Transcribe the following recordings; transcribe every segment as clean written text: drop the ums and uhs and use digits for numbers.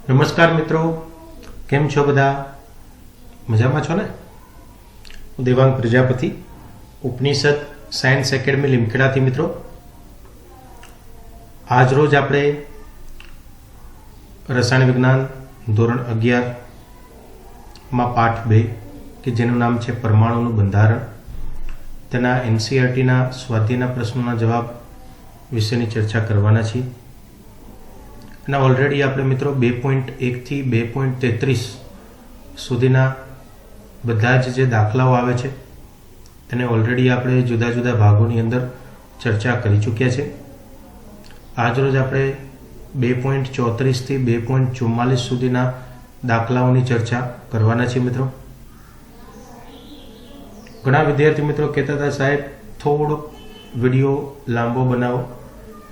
નમસ્કાર મિત્રો, કેમ છો બધા? મજામાં છો ને? હું દેવાંગ પ્રજાપતિ, ઉપનિષદ સાયન્સ એકેડમી લીમખેડાથી મિત્રો. આજ રોજ આપણે રસાયણ વિજ્ઞાન ધોરણ 11 માં પાઠ 2 કે જેનું નામ છે પરમાણુનું બંધારણ, તેના એનસીઈઆરટીના સ્વાધ્યાયના પ્રશ્નોના જવાબ વિશેની ચર્ચા કરવાના છીએ. અને ઓલરેડી આપણે મિત્રો 2.1 થી 2.33 સુધીના બધા જ જે દાખલાઓ આવે છે તેને ઓલરેડી આપણે જુદા જુદા ભાગોની અંદર ચર્ચા કરી ચૂક્યા છે. આજરોજ આપણે 2.34 થી 2.44 સુધીના દાખલાઓની ચર્ચા કરવાના છીએ મિત્રો. ઘણા વિદ્યાર્થી મિત્રો કહેતા હતા, સાહેબ થોડો વિડીયો લાંબો બનાવો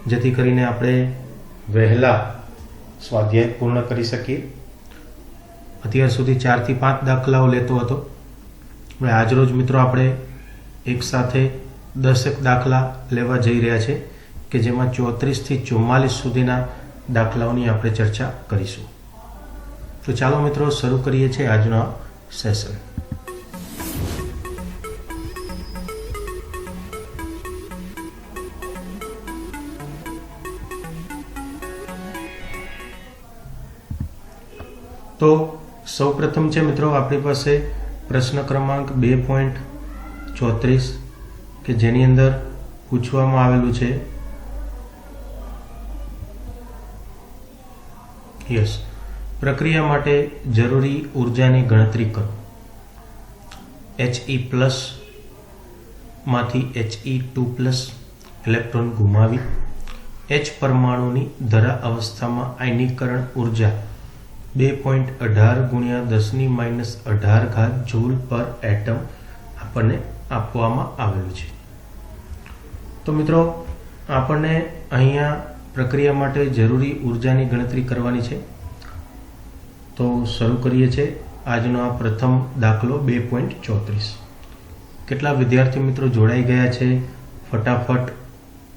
જેથી કરીને આપણે વહેલા સ્વાધ્યાય પૂર્ણ કરી શકીએ. અત્યાર સુધી 4 થી 5 દાખલાઓ લેતો હતો. આજરોજ મિત્રો આપણે એક સાથે 10 દાખલા લેવા જઈ રહ્યા છે કે જેમાં 34 થી 44 સુધીના દાખલાઓની આપણે ચર્ચા કરીશું. તો ચાલો મિત્રો શરૂ કરીએ છીએ આજનો સેશન. તો સૌપ્રથમ છે મિત્રો આપણી પાસે પ્રશ્ન ક્રમાંક 2.34 કે જેની અંદર પૂછવામાં આવેલું છે પ્રક્રિયા માટે જરૂરી ઉર્જાની ગણતરી કરો. He+ માંથી He2+ ઇલેક્ટ્રોન ગુમાવી H પરમાણુની ધરા અવસ્થામાં આયનીકરણ ઉર્જા 2.18 × 10⁻18 જૂલ પર એટમ આપણને આપવામાં આવેલું છે. તો મિત્રો આપણને અહીંયા પ્રક્રિયા માટે જરૂરી ઉર્જાની ગણતરી કરવાની છે. તો શરૂ કરીએ છીએ આજનો આ પ્રથમ દાખલો 2.34. કેટલા વિદ્યાર્થી મિત્રો જોડાઈ ગયા છે? ફટાફટ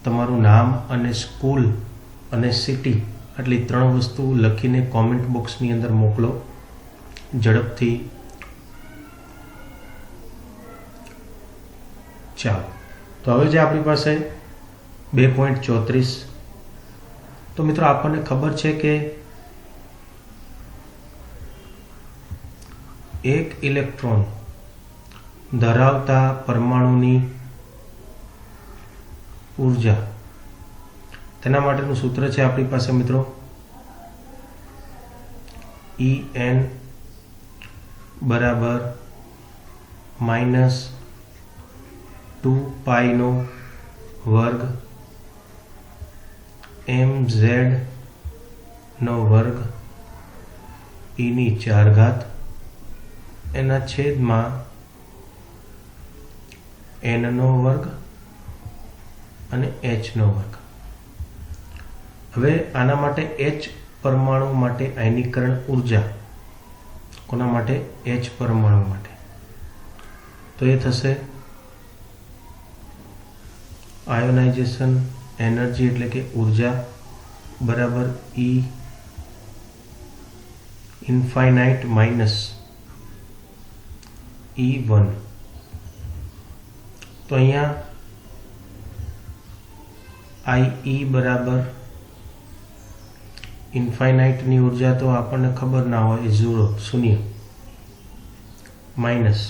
તમારું નામ અને સ્કૂલ અને સિટી આટલી 3 વસ્તુ લખીને કોમેન્ટ બોક્સની અંદર મોકલો ઝડપથી. ચાલો, તો હવે જે આપણી પાસે 2.34, તો મિત્રો આપણને ખબર છે કે એક ઇલેક્ટ્રોન ધરાવતા પરમાણુની ઉર્જા, તેના માટેનું સૂત્ર છે આપણી પાસે મિત્રો En બરાબર -2π² mz² e⁴ એના છેદમાં n² અને h². હવે આના માટે H પરમાણુ માટે આયનીકરણ ઉર્જા, કોના માટે? H પરમાણુ માટે. તો એ થશે આયોનાઇઝેશન એનર્જી એટલે કે ઉર્જા બરાબર E∞ - E₁. તો અહીંયા IE બરાબર ઇન્ફાઇનાઇટની ઉર્જા તો આપણને ખબર ના હોય, 0 માઇનસ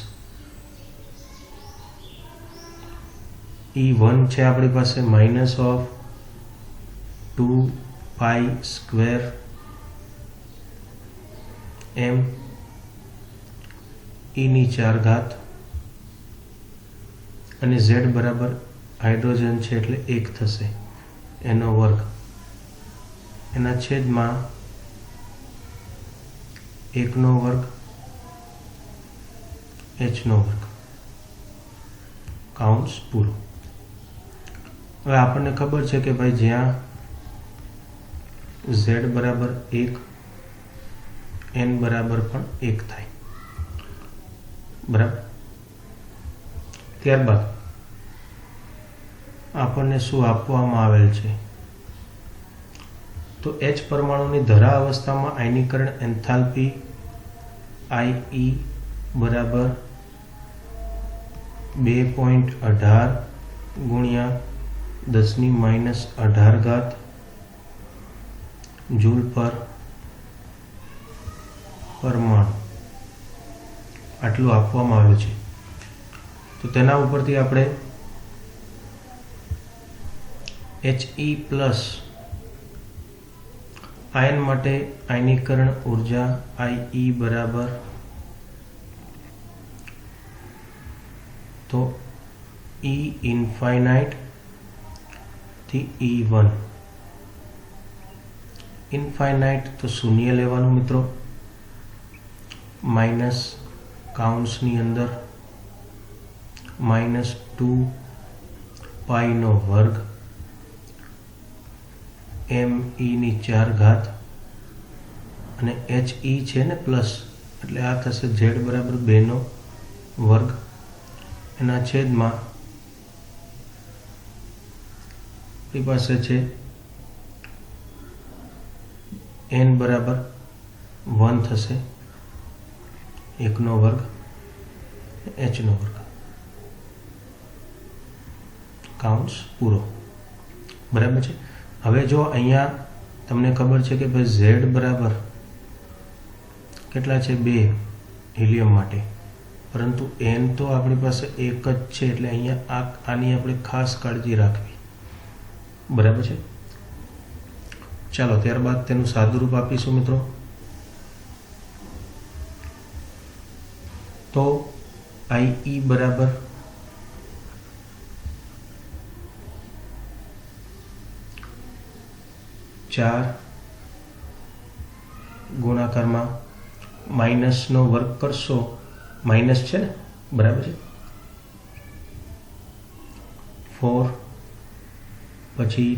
E₁ છે આપણી પાસે -2π² m e⁴ અને Z બરાબર હાઇડ્રોજન છે એટલે 1 થશે, n². એના છેદમાં 1² h². કાઉન્સ પૂરું. હવે આપણને ખબર છે કે ભાઈ જ્યાં Z બરાબર 1, n બરાબર પણ 1 થાય, બરાબર. ત્યારબાદ આપણને શું આપવામાં આવેલ છે? તો H પરમાણુની ધરા અવસ્થામાં આયનીકરણ એન્થાલ્પી IE બરાબર 2.18 ગુણ્યા 10⁻18 જૂલ પર પરમાણુ આટલું આપવામાં આવ્યું છે। તો તેના ઉપરથી આપણે He પ્લસ આયન માટે આયનીકરણ ઉર્જા IE બરાબર તો E ઇન્ફાઇનાઇટ થી E1 ઇન્ફાઇનાઇટ તો શૂન્ય લેવાનું મિત્રો માઇનસ કાઉન્સની અંદર -2 પાઈનો વર્ગ me⁴ અને He છે ને પ્લસ એટલે આ થશે z બરાબર 2 વર્ગ એના છેદમાં આપણી પાસે છે n બરાબર 1 થશે 1 વર્ગ h વર્ગ કાઉન્સ પૂરો બરાબર છે। હવે જો અહીંયા તમને ખબર છે કે ભાઈ z બરાબર કેટલા છે 2 હિલિયમ માટે, પરંતુ n તો આપણી પાસે એક જ છે એટલે અહીંયા આની આપણે ખાસ કાળજી રાખવી બરાબર છે। ચાલો ત્યારબાદ તેનું સાદુરૂપ આપીશું મિત્રો। તો IE બરાબર ચાર ગુણાકારમાં માઇનસનો વર્ગ કરશો, માઇનસ છે ને બરાબર છે 4 પછી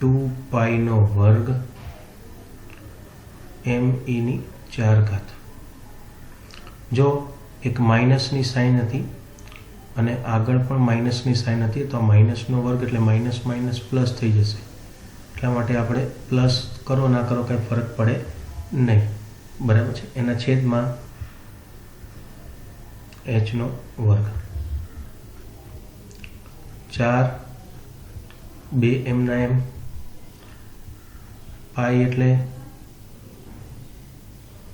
2 પાઈનો વર્ગ me⁴ જો એક માઇનસની સાઇન હતી અને આગળ પણ માઇનસની સાઇન હતી તો માઇનસનો વર્ગ એટલે માઇનસ માઇનસ પ્લસ થઈ જશે, એટલા માટે આપણે પ્લસ કરો ના કરો કંઈ ફરક પડે નહીં બરાબર છે। એના છેદમાં h નો વર્ગ 4 2 એમના એમ પાઈ એટલે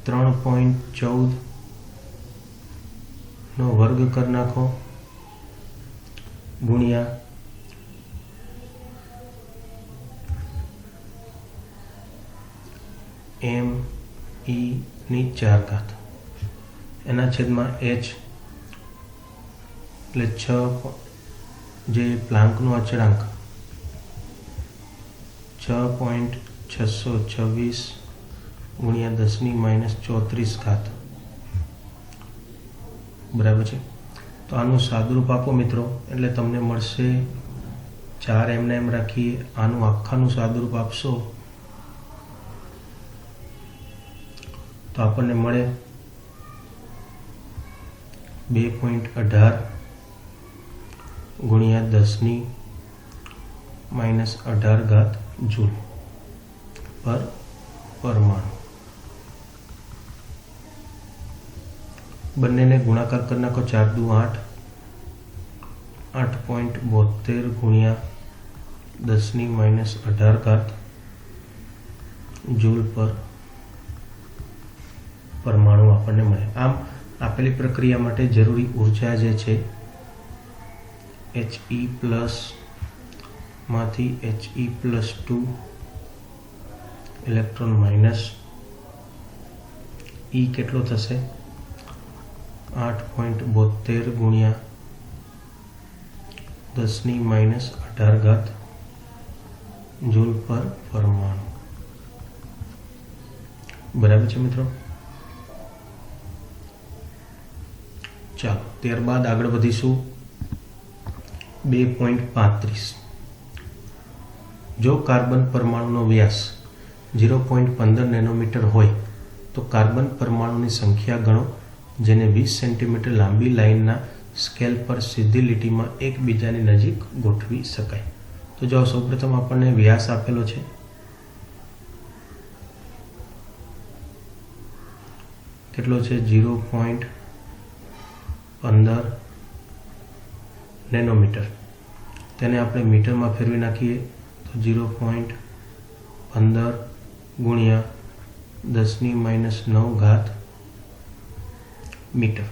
3.14 નો વર્ગ કરી નાખો ગુણ્યા me⁴ એના છેદમાં h એટલે 6 જે પ્લાન્કનો અચળાંક 6.626 ગુણ્યા 10⁻34 બરાબર છે। તો આનું સાદુરૂપ આપો મિત્રો એટલે તમને મળશે 4 એમના એમ રાખીએ, આનું આખાનું સાદુરૂપ આપશો તો આપણને મળે 2.18 ગુણ્યા 10⁻18 જૂલ પર પરમાણુ। બંનેને ગુણાકાર કરી નાખો 4 દુ 8 8.72 ગુણ્યા 10⁻18 જૂલ પર પરમાણુ આપણને મળે। આમ આપેલી પ્રક્રિયા માટે જરૂરી ઉર્જા જે છે He પ્લસ માંથી He+2 ઇલેક્ટ્રોન માઇનસ E કેટલો થશે 8.72 ગુણ્યા 10⁻18 જૂલ પર પરમાણુ બરાબર છે મિત્રો। ચાલો ત્યારબાદ આગળ વધીશું 2.35 જો કાર્બન પરમાણુનો વ્યાસ 0.15 નેનોમીટર હોય તો કાર્બન પરમાણુની સંખ્યા ગણો જેને 20 સેન્ટીમીટર લાંબી લાઇનના સ્કેલ પર સીધી લીટીમાં એકબીજાની નજીક ગોઠવી શકાય। તો જો સૌપ્રથમ આપણને વ્યાસ આપેલો છે કેટલો છે 0.15 નેનોમીટર. તેને આપણે મીટરમાં ફેરવી નાખીએ તો 0.15 ગુણ્યા 10⁻⁹ મીટર.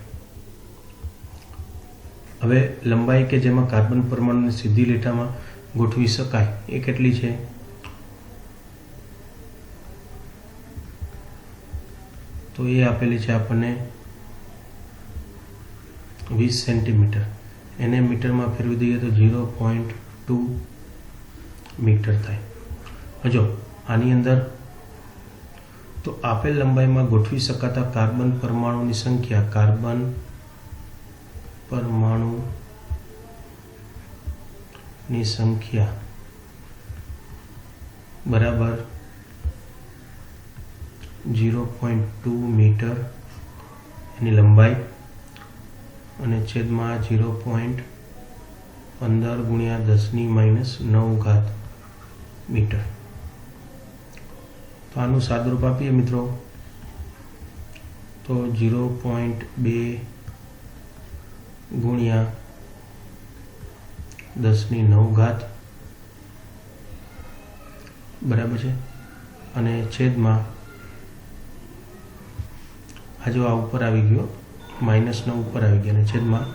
હવે લંબાઈ કે જેમાં કાર્બન પરમાણુને સીધી લીટામાં ગોઠવી શકાય એ કેટલી છે? તો એ આપેલી છે આપણને 20 સેન્ટીમીટર. એને મીટરમાં ફેરવી દઈએ તો 0.2 મીટર થાય. જો આની અંદર તો આપેલ લંબાઈમાં ગોઠવી શકાતા કાર્બન પરમાણુની સંખ્યા, કાર્બન પરમાણુની સંખ્યા બરાબર 0.2 મીટર એની લંબાઈ અને છેદમાં 0.15 ગુણ્યા 10⁻⁹ મીટર. તો આનું સાદુરૂપ આપીએ મિત્રો તો 0.2 ગુણ્યા 10⁹ બરાબર છે, અને છેદમાં આ જો આ ઉપર આવી ગયો -9 ઉપર આવી ગયા અને છેદમાં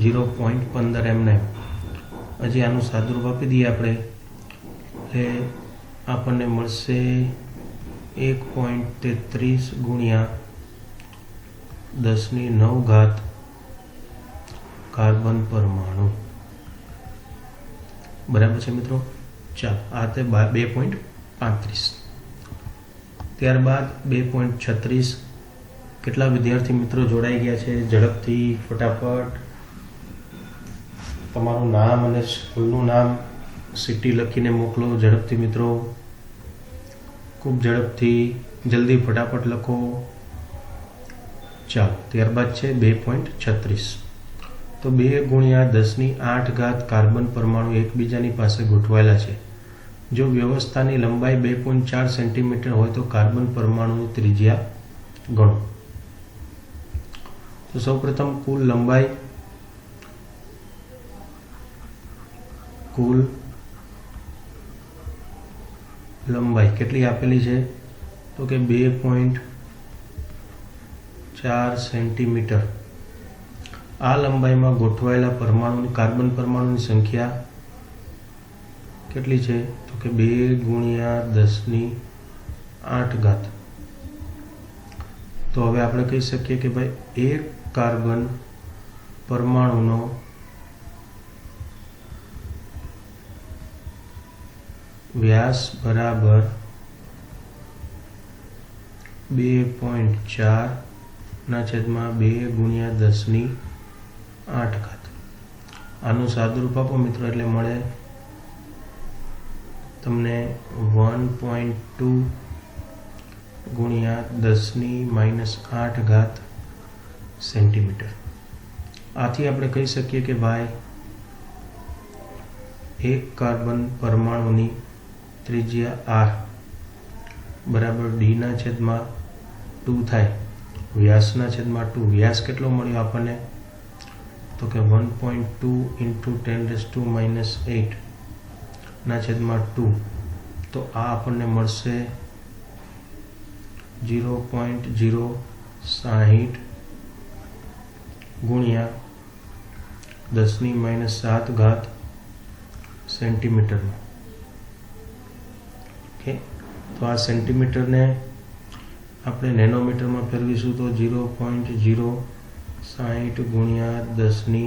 0.15 એમને. હજી આનું સાદુરૂપ આપી દઈએ આપણે એટલે આપણને મળશે 1.33 ગુણ્યા 10⁹ કાર્બન પરમાણુ. બરાબર છે મિત્રો. ચાલો આ તે 2.35. ત્યારબાદ 2.36. કેટલા વિદ્યાર્થી મિત્રો જોડાઈ ગયા છે? ઝડપથી ફટાફટ તમારું નામ અને સ્કૂલનું નામ, સિટી લખીને મોકલો ઝડપથી મિત્રો, ખૂબ ઝડપથી, જલ્દી ફટાફટ લખો. ચાલો ત્યારબાદ છે 2.36. તો 2 ગુણ્યા 10⁸ કાર્બન પરમાણુ એકબીજાની પાસે ગોઠવાયેલા છે. જો વ્યવસ્થાની લંબાઈ 2.4 સેન્ટીમીટર હોય તો કાર્બન પરમાણુની ત્રિજ્યા ગણો. તો સૌપ્રથમ કુલ લંબાઈ કેટલી આપેલી છે? તો કે 2.4 સેન્ટીમીટર. આ લંબાઈમાં ગોઠવાયેલા પરમાણુની, કાર્બન પરમાણુની સંખ્યા કેટલી છે? તો કે 2 ગુણ્યા 10⁸. તો હવે આપણે કહી શકીએ કે ભાઈ એક કાર્બન પરમાણુનો વ્યાસ બરાબર 2.4/2 ગુણ્યા 10⁸. આનું સાદુરૂપ આપો મિત્રો એટલે મળે તમને 1.2 ગુણ્યા 10⁻⁸ સેન્ટીમીટર. આથી આપણે કહી શકીએ કે ભાઈ એક કાર્બન પરમાણુની ત્રિજ્યા r બરાબર d/2 થાય, વ્યાસના/2. વ્યાસ કેટલો મળ્યો આપણને? તો કે 1.2 × 10⁻⁸/2. તો આ આપણને મળશે 0.060 ગુણ્યા 10⁻⁷ સેન્ટીમીટરમાં. ઓકે, તો આ સેન્ટીમીટરને આપણે નેનોમીટરમાં ફેરવીશું તો 0.060 ગુણ્યા 10⁻⁹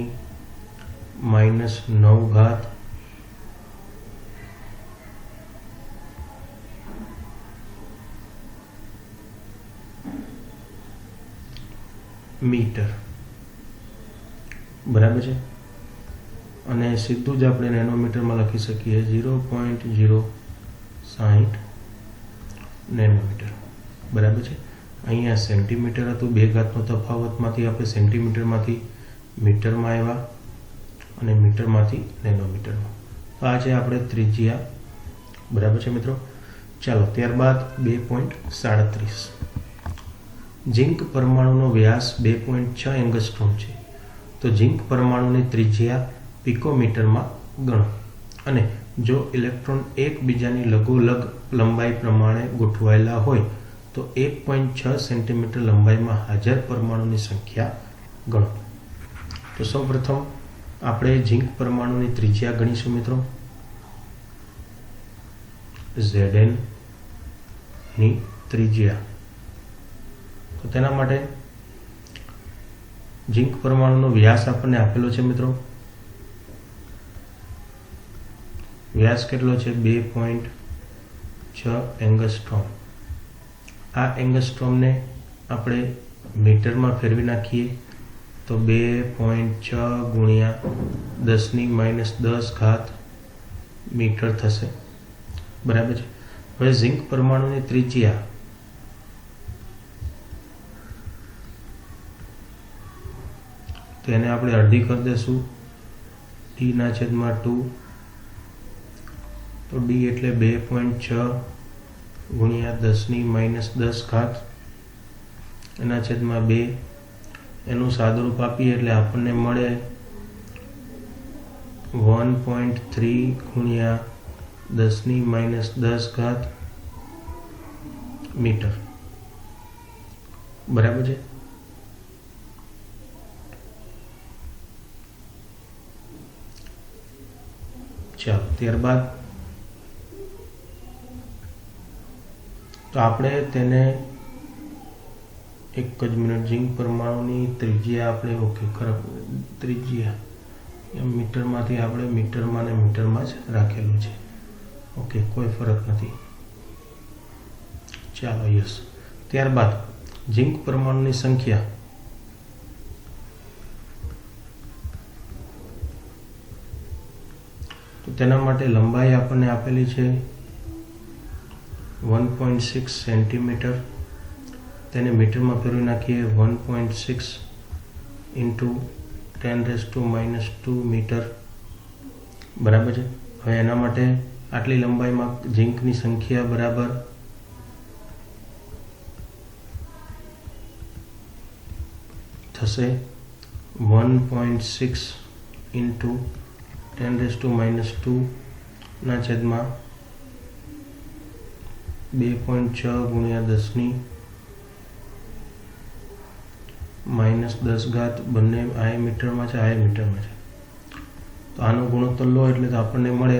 મીટર. બરાબર છે. અને સીધું જ આપણે નેનોમીટરમાં લખી શકીએ 0.060 નેનોમીટર. બરાબર છે. અહીંયા સેન્ટીમીટર હતું, 2 ઘાતનો તફાવતમાંથી આપણે સેન્ટીમીટરમાંથી મીટરમાં આવ્યા અને મીટરમાંથી નેનોમીટરમાં. આ છે આપણે ત્રિજ્યા. બરાબર છે મિત્રો. ચાલો ત્યારબાદ 2.37. ઝિંક પરમાણુનો વ્યાસ 2.6 એંગસ્ટ્રોમ છે, તો ઝિંક પરમાણુની ત્રિજ્યા પિકોમીટરમાં ગણો અને જો ઇલેક્ટ્રોન એકબીજાની લઘુલઘ લંબાઈ પ્રમાણે ગોઠવાયેલા હોય તો 1.6 સેન્ટીમીટર લંબાઈમાં હાજર પરમાણુની સંખ્યા ગણો. તો સૌપ્રથમ આપણે ઝિંક પરમાણુની ત્રિજ્યા ગણીશું મિત્રો. Zn ની ત્રિજ્યા, તો તેના માટે ઝિંક પરમાણુનો વ્યાસ આપણને આપેલો છે મિત્રો. વ્યાસ કેટલો છે? 2.6 એંગસ્ટ્રોમ. આ એંગસ્ટ્રોમને આપણે મીટરમાં ફેરવી નાખીએ તો 2.6 ગુણ્યા 10⁻10 મીટર થશે. બરાબર છે. હવે ઝિંક પરમાણુની ત્રિજ્યા તેને આપણે અડધી કરી દઈશું, d/2. તો d એટલે 2.6 ગુણ્યા 10⁻10 એના છેદમાં 2. એનું સાદુરૂપ આપીએ એટલે આપણને મળે 1.3 ગુણ્યા 10⁻10 મીટર. બરાબર છે. ચાલો ત્યારબાદ તો આપણે તેને એક જ મિનિટ, ઝિંક પરમાણુની ત્રિજ્યા આપણે ઓકે ખરાબ ત્રિજ્યા મીટરમાંથી આપણે મીટરમાં ને મીટરમાં જ રાખેલું છે. ઓકે, કોઈ ફરક નથી. ચાલો યસ. ત્યારબાદ ઝિંક પરમાણુની સંખ્યા, તો તેના માટે લંબાઈ આપણને આપેલી છે 1.6 સેન્ટીમીટર. તેને મીટરમાં ફેરવી નાખીએ 1.6 ઇન્ટુ 10⁻² મીટર. બરાબર છે. હવે એના માટે આટલી લંબાઈમાં ઝિંકની સંખ્યા બરાબર થશે 1.6 ઇન્ટુ 10⁻² ના છેદમાં 2.6 ગુણ્યા 10⁻10 બંને આ મીટરમાં છે, આ મીટરમાં છે. તો આનો ગુણોત્તર લો એટલે તો આપણને મળે,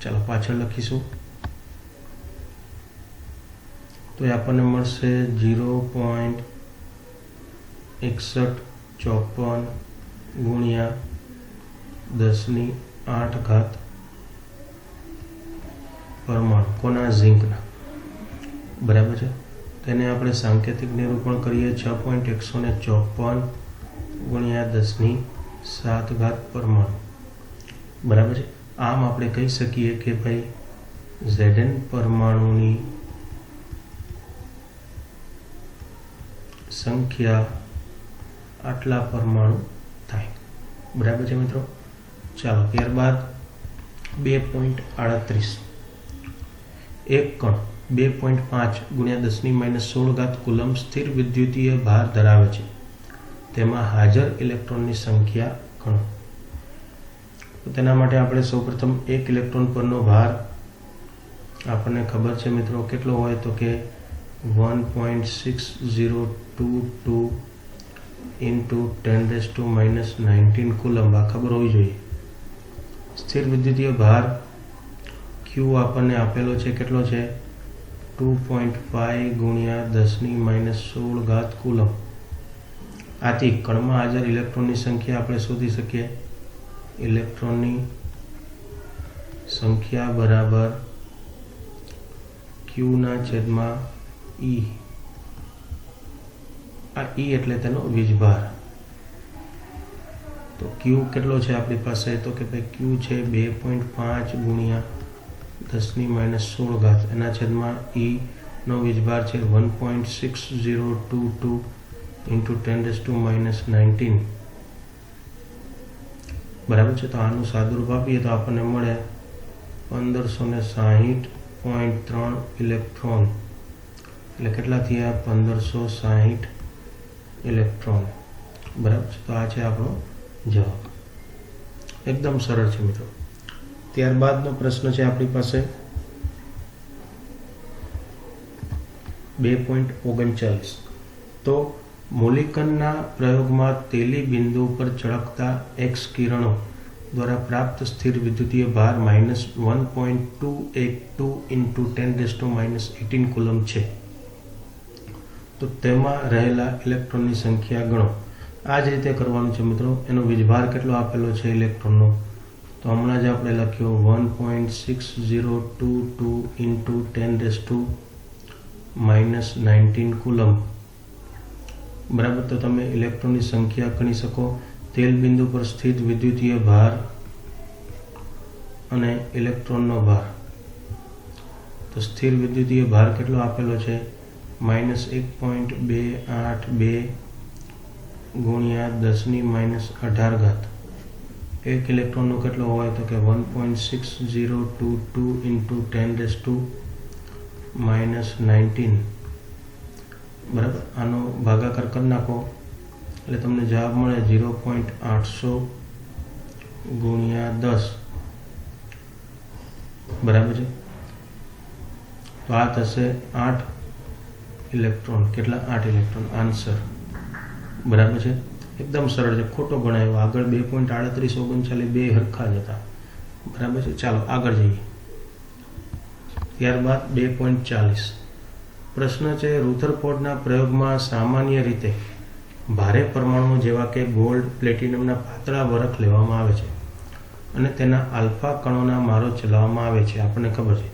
ચાલો પાછળ લખીશું, તો એ આપણને મળશે 0.6154 ગુણ્યા 10⁸ પરમાણુ. કોના? ઝિંકના. બરાબર છે. તેને આપણે સાંકેતિક નિરૂપણ કરીએ 6.154 ગુણ્યા 10⁷ પરમાણુ. બરાબર છે. આમ આપણે કહી શકીએ કે ભાઈ Zn પરમાણુની સંખ્યા આટલા પરમાણુ થાય. બરાબર છે મિત્રો. ચાલો ત્યારબાદ 2.38. એક કણ 2.5 ગુણ્યા 10⁻16 કુલમ્બ સ્થિર વિદ્યુતીય ભાર ધરાવે છે. તેમાં હાજર ઇલેક્ટ્રોનની સંખ્યા ગણો. તો તેના માટે આપણે સૌપ્રથમ એક ઇલેક્ટ્રોન પરનો ભાર આપણને ખબર છે મિત્રો કેટલો હોય તો કે 1.6022 ઇન્ટુ 10⁻19 કુલમ્બ. આ ખબર હોવી જોઈએ. સ્થિર વિદ્યુતીય ભાર Q આપણને આપેલો છે, કેટલો છે? 2.5 ગુણ્યા 10⁻16 કુલમ્બ. આથી કણમાં હાજર ઇલેક્ટ્રોનની સંખ્યા આપણે શોધી શકીએ. ઇલેક્ટ્રોનની સંખ્યા બરાબર Q ના છેદમાં E. આ E એટલે તેનો વીજભાર. તો Q કેટલો છે આપણી પાસે? તો કે ભાઈ Q છે 2.5 ગુણ્યા 10⁻16 એના છેદમાં E નો વીજભાર છે 1.6022 ઇન્ટુ 10⁻19. બરાબર છે. તો આનું સાદુરૂપ આપીએ તો આપણને મળે 1560.3 ઇલેક્ટ્રોન. એટલે કેટલા થયા 1560 ઇલેક્ટ્રોન, બરાબર છે। તો આ છે આપણો જવાબ, એકદમ સરળ છે મિત્રો। ત્યારબાદનો પ્રશ્ન છે આપણી પાસે 2.39। તો મૂલ્યાંકનના પ્રયોગમાં તેલી બિંદુ પર ચળકતા એક્સ કિરણો દ્વારા પ્રાપ્ત સ્થિર વિદ્યુતીય ભાર -1.282 × 10⁻18 કુલમ છે। તો તેમાં રહેલા ઇલેક્ટ્રોનની સંખ્યા ગણો। આ જ રીતે કરવાનું છે મિત્રો। એનો વીજભાર કેટલો આપેલો છે ઇલેક્ટ્રોનનો, તો હમણાં જ આપણે લખ્યો 1.6022 × 10⁻19 કુલમ, બરાબર। તો તમે ઇલેક્ટ્રોનની સંખ્યા ગણી શકો। તેલ બિંદુ પર સ્થિત વિદ્યુતીય ભાર અને ઇલેક્ટ્રોનનો ભાર, તો સ્થિર વિદ્યુતીય ભાર કેટલો આપેલો છે -1.282 × 10⁻18। એક ઇલેક્ટ્રોનનો કેટલો હોય તો કે 1.6022 × 10⁻19, બરાબર। આનો ભાગાકાર કરી નાખો એટલે તમને જવાબ મળે 0.800 × 10, બરાબર છે। તો આ થશે 8 ઇલેક્ટ્રોન। કેટલા? 8 ઇલેક્ટ્રોન આન્સર, બરાબર છે। એકદમ સરળ છે, ખોટો ગણાયો। આગળ 2.3839 બે હરખા જ હતા, બરાબર છે। ચાલો આગળ જઈએ। ત્યારબાદ 2.40 પ્રશ્ન છે રુથરફોર્ડના પ્રયોગમાં સામાન્ય રીતે ભારે પરમાણુઓ જેવા કે ગોલ્ડ, પ્લેટિનમના પાતળા વરખ લેવામાં આવે છે અને તેના આલ્ફા કણોના મારો ચલાવવામાં આવે છે, આપણને ખબર છે।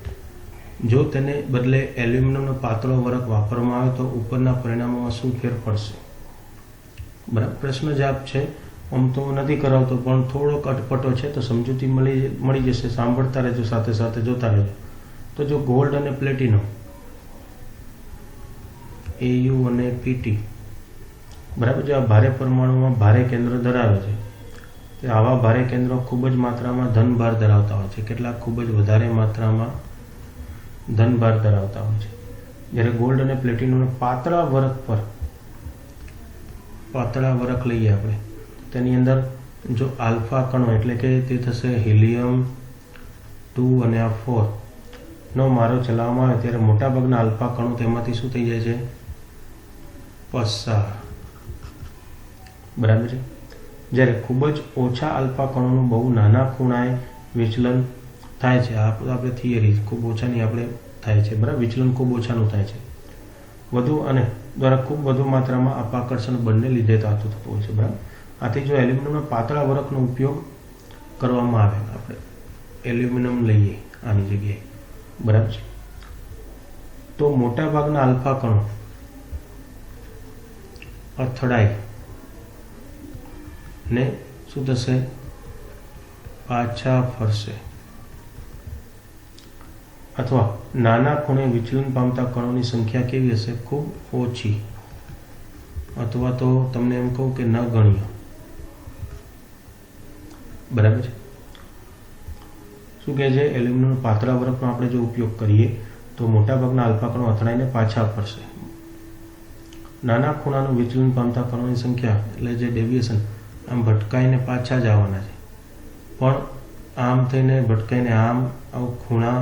જો તેને બદલે એલ્યુમિનિયમનો પાતળો વરખ વાપરવામાં આવે તો ઉપરના પરિણામોમાં શું ફેર પડશે, બરાબર। પ્રશ્ન જવાબ છે, આમ તો નથી કરાવતો પણ થોડોક અટપટો છે, તો સમજૂતી મળી જશે। સાંભળતા રહેજો, સાથે સાથે જોતા રહેજો। તો જો ગોલ્ડ અને પ્લેટિનમ AU અને PT, બરાબર, જો આ ભારે પરમાણુમાં ભારે કેન્દ્ર ધરાવે છે, તો આવા ભારે કેન્દ્રો ખૂબ જ માત્રામાં ધનભાર ધરાવતા હોય છે। કેટલા? ખૂબ જ વધારે માત્રામાં ધનભાર ધરાવતા હોય છે। જ્યારે ગોલ્ડ અને પ્લેટિનમના પાતળા વરખ લઈએ આપણે, તેની અંદર જો આલ્ફા કણો એટલે કે તે થશે હિલિયમ 2 અને આ 4 નો મારો ચલાવવામાં આવે ત્યારે મોટાભાગના આલ્ફા કણો તેમાંથી શું થઈ જાય છે? પસાર, બરાબર છે। જ્યારે ખૂબ જ ઓછા આલ્ફા કણોનું બહુ નાના ખૂણાએ વિચલન થાય છે, આપણે થિયરી ખૂબ ઓછાની આપણે થાય છે, બરાબર, વિચલન ખૂબ ઓછાનું થાય છે। વધુ અને દ્વારા ખૂબ વધુ માત્રામાં અપાકર્ષણ બંને લીધે થતું હોય છે, બરાબર। આથી જો એલ્યુમિનિયમના પાતળા વરખનો ઉપયોગ કરવામાં આવે, આપણે એલ્યુમિનિયમ લઈએ આની જગ્યાએ, બરાબર છે, તો મોટાભાગના આલ્ફા કણો અથડાઈ ને શું થશે? પાછા ફરશે, અથવા નાના ખૂણે વિચલન પામતા કણોની સંખ્યા કેવી હશે? ખૂબ ઓછી, અથવા તો તમને એમ કહું કે નગણ્ય, બરાબર છે। શું કહે છે? એલ્યુમિનિયમ પાતળા વરખનો આપણે જો ઉપયોગ કરીએ તો મોટાભાગના આલ્ફા કણો અથડાઈને પાછા ફરશે। નાના ખૂણાનું વિચલન પામતા કણોની સંખ્યા એટલે જે ડેવિએશન આમ ભટકાઈને પાછા જ આવવાના છે, પણ આમ થઈને ભટકાઈને આમ ખૂણા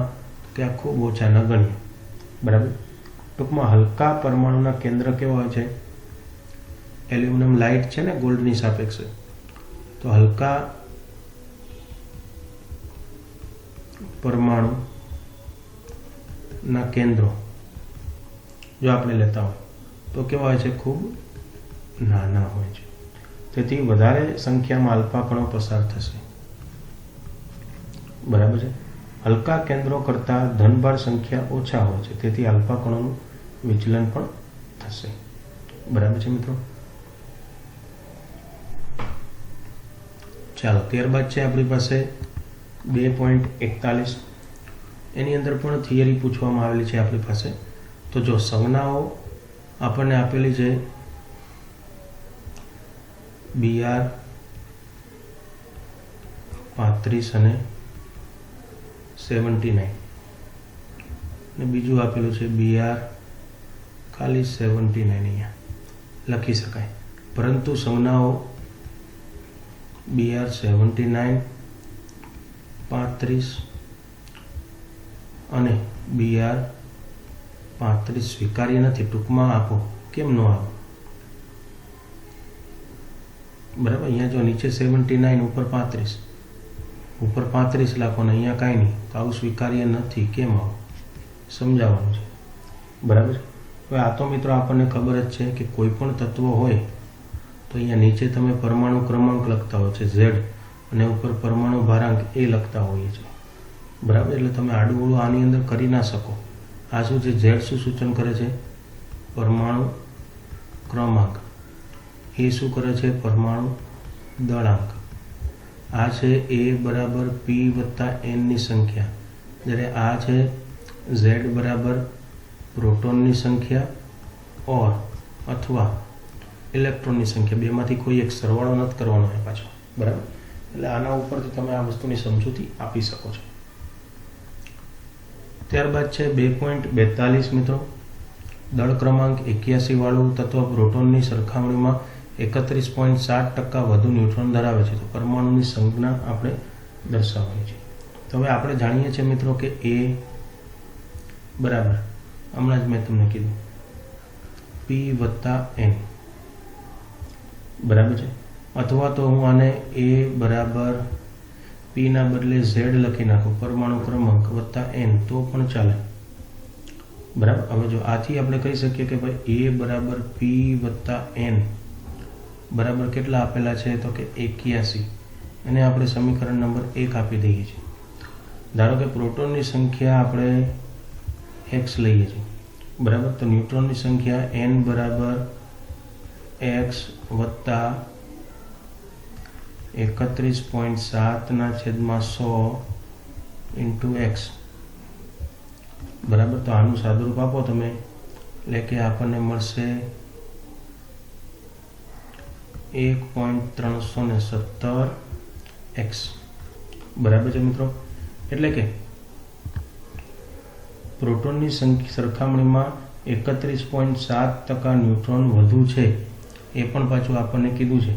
ત્યાં ખૂબ ઓછા, નગણ્ય, બરાબર। ટૂંકમાં હલકા પરમાણુના કેન્દ્ર કેવા હોય છે? એલ્યુમિનિયમ લાઇટ છે ને ગોલ્ડની સાપેક્ષે, તો હલકા પરમાણુના કેન્દ્રો જો આપણે લેતા હોય તો કેવા હોય છે? ખૂબ નાના હોય છે। તેથી વધારે સંખ્યામાં આલ્ફા કણો પસાર થશે, બરાબર છે। હલકા કેન્દ્રો કરતાં ધનભાર સંખ્યા ઓછા હોય છે, તેથી આલ્ફા કણોનું વિચલન પણ થશે, બરાબર છે મિત્રો। ચાલો ત્યારબાદ છે આપણી પાસે 2.41। એની અંદર પણ થિયરી પૂછવામાં આવેલી છે આપણી પાસે। તો જો સંજ્ઞાઓ આપણને આપેલી છે BR 35 અને 79 ને બીજું આપેલું છે BR ખાલી 79 અહીંયા લખી શકાય, પરંતુ સંજ્ઞાઓ Br 79 35 અને Br 35 સ્વીકાર્ય નથી. ટૂંકમાં આપો, કેમ ન આપો? બરાબર, અહીંયા જો નીચે 79 ઉપર 35 લખો ને અહીંયા કાંઈ નહીં, તો આવું સ્વીકાર્ય નથી. કેમ આવું સમજાવવાનું છે. બરાબર. હવે આ તો મિત્રો આપણને ખબર જ છે કે કોઈ પણ તત્વ હોય તો અહીંયા નીચે તમે પરમાણુ ક્રમાંક લખતા હોય છે Z અને ઉપર પરમાણુ ભારાંક એ લખતા હોઈએ છીએ. બરાબર, એટલે તમે આડું આની અંદર કરી ના શકો. આ શું છે? Z શું સૂચન કરે છે? પરમાણુ ક્રમાંક. એ શું કરે છે? પરમાણુ દળાંક. આ છે A બરાબર P વત્તા N ની સંખ્યા, જ્યારે આ છે Z બરાબર પ્રોટોનની સંખ્યા ઓર અથવા ઇલેક્ટ્રોનની સંખ્યા. બેમાંથી કોઈ એક સરવાળો નથી કરવાનો હોય પાછો. બરાબર, એટલે આના ઉપરથી તમે આ વસ્તુની સમજૂતી આપી શકો છો. ત્યારબાદ છે 2.42 મિત્રો, દળ ક્રમાંક 81 વાળું તત્વ પ્રોટોનની સરખામણીમાં 31.7% વધુ ન્યુટ્રોન ધરાવે છે. તો પરમાણુની સંજ્ઞા આપણે દર્શાવવાની છે. તો હવે આપણે જાણીએ છીએ મિત્રો કે A બરાબર, હમણાં જ મેં તમને કીધું, P વત્તા N બરાબર છે. અથવા તો હું આને A બરાબર P ના બદલે Z લખી નાખું, પરમાણુ ક્રમાંક વત્તા N, તો પણ ચાલે. બરાબર. હવે જો આથી આપણે કહી શકીએ કે ભાઈ A બરાબર P વત્તા N બરાબર કેટલા આપેલા છે? તો કે 81. એને આપણે સમીકરણ નંબર 1 આપી દઈએ છીએ. ધારો કે પ્રોટોનની સંખ્યા આપણે x લઈએ છીએ. બરાબર, તો ન્યુટ્રોનની સંખ્યા n બરાબર x વત્તા 31.7/100 ઇન્ટુ x. બરાબર, તો આનું સાદુરૂપ આપો તમે, એટલે કે આપણને મળશે 1.317x. બરાબર છે મિત્રો. એટલે કે પ્રોટોનની સરખામણીમાં 31.7% ન્યુટ્રોન વધુ છે, એ પણ પાછું આપણને કીધું છે.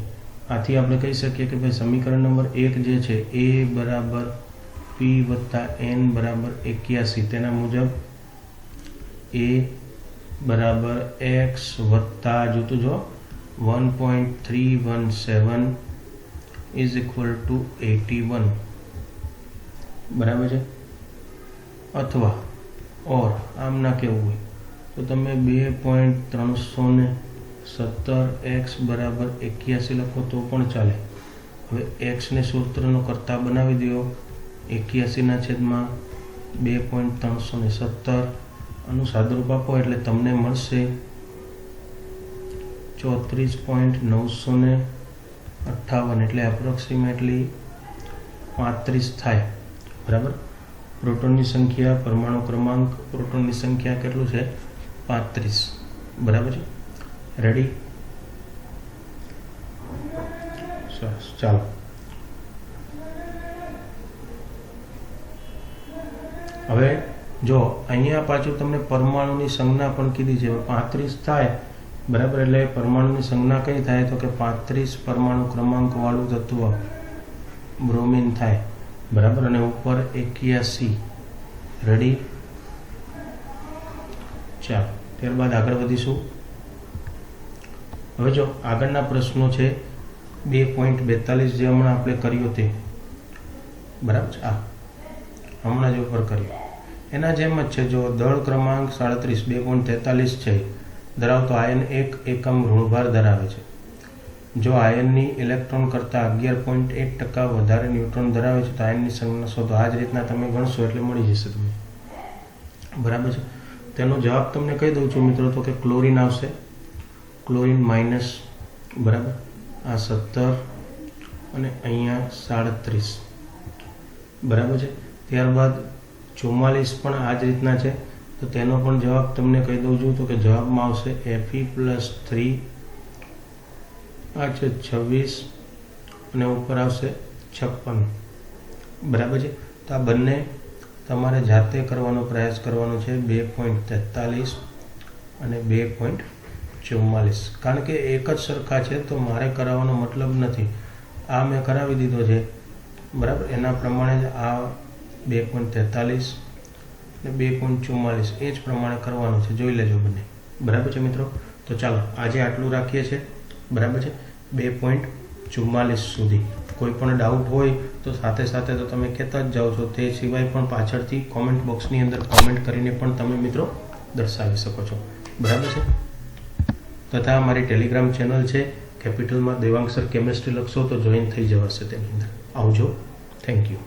આથી આપણે કહી શકીએ કે ભાઈ સમીકરણ નંબર 1 જે છે A બરાબર P વત્તા N બરાબર 81, તેના મુજબ A બરાબર x વત્તા જોતું જો 1.317 ઇઝ ઇક્વલ ટુ 81. બરાબર છે. અથવા ઓર આમ ના કહેવું હોય તો તમે 2.317x બરાબર 81 લખો તો પણ ચાલે. હવે x ને સૂત્રનો કરતા બનાવી દો, 81/2.317 આનું સાદુરૂપ આપો એટલે તમને મળશે 34.958, એટલે એપ્રોક્સિમેટલી 35 થાય. બરાબર. પ્રોટોનની સંખ્યા, પરમાણુ ક્રમાંક, પ્રોટોનની સંખ્યા કેટલું છે? 35. બરાબર છે. રેડી? સરસ. ચાલો હવે જો અહીંયા પાછું તમને પરમાણુની સંજ્ઞા પણ કીધી છે. 35 થાય. બરાબર, એટલે પરમાણુની સંજ્ઞા કઈ થાય? તો કે 35 પરમાણુ ક્રમાંક વાળું તત્વ બ્રોમિન થાય. બરાબર, અને ઉપર 81. રેડી? ચાલો ત્યારબાદ આગળ વધીશું. હવે જો આગળના પ્રશ્નો છે 2.42 જે હમણાં આપણે કર્યો તે. બરાબર છે. આ હમણાં જ ઉપર કર્યો એના જેમ જ છે. જો દળ ક્રમાંક 37 2.43 છે ધરાવતો આયન 1 એકમ ઋણભાર ધરાવે છે. જો આયનની ઇલેક્ટ્રોન કરતાં 11.1% વધારે ન્યુટ્રોન ધરાવે છે તો આયનની સંજ્ઞા શોધો. આ જ રીતના તમે ગણશો એટલે મળી જશે તમને. બરાબર છે. તેનો જવાબ તમને કહી દઉં છું મિત્રો, તો કે ક્લોરીન આવશે. Chlorine minus. બરાબર, આ 17 અને અહીંયા 37. બરાબર છે. ત્યારબાદ 44 પણ આ જ રીતના છે, તો તેનો પણ જવાબ તમને કહી દઉં છું, તો કે જવાબમાં આવશે Fe+3, આ છે 26 અને ઉપર આવશે 56. બરાબર છે. તો આ બંને તમારે જાતે કરવાનો પ્રયાસ કરવાનો છે. 2.43 અને 2.44, કારણ કે એક જ સરખા છે તો મારે કરાવવાનો મતલબ નથી. આ મેં કરાવી દીધો છે બરાબર, એના પ્રમાણે જ આ 2.43 અને 2.44 એ જ પ્રમાણે કરવાનું છે. જોઈ લેજો બંને બરાબર છે મિત્રો. તો ચાલો આજે આટલું રાખીએ છીએ બરાબર છે. 2.44 સુધી કોઈ પણ ડાઉટ હોય તો સાથે સાથે તો તમે કહેતા જ જાઓ છો. તે સિવાય પણ પાછળથી કોમેન્ટ બોક્સની અંદર કોમેન્ટ કરીને પણ તમે મિત્રો દર્શાવી શકો છો બરાબર છે. તથા મારી ટેલિગ્રામ ચેનલ છે, કેપિટલમાં દેવાંગ સર કેમેસ્ટ્રી લખશો તો જોઈન થઈ જવાશે તેની અંદર. આવજો. Thank you.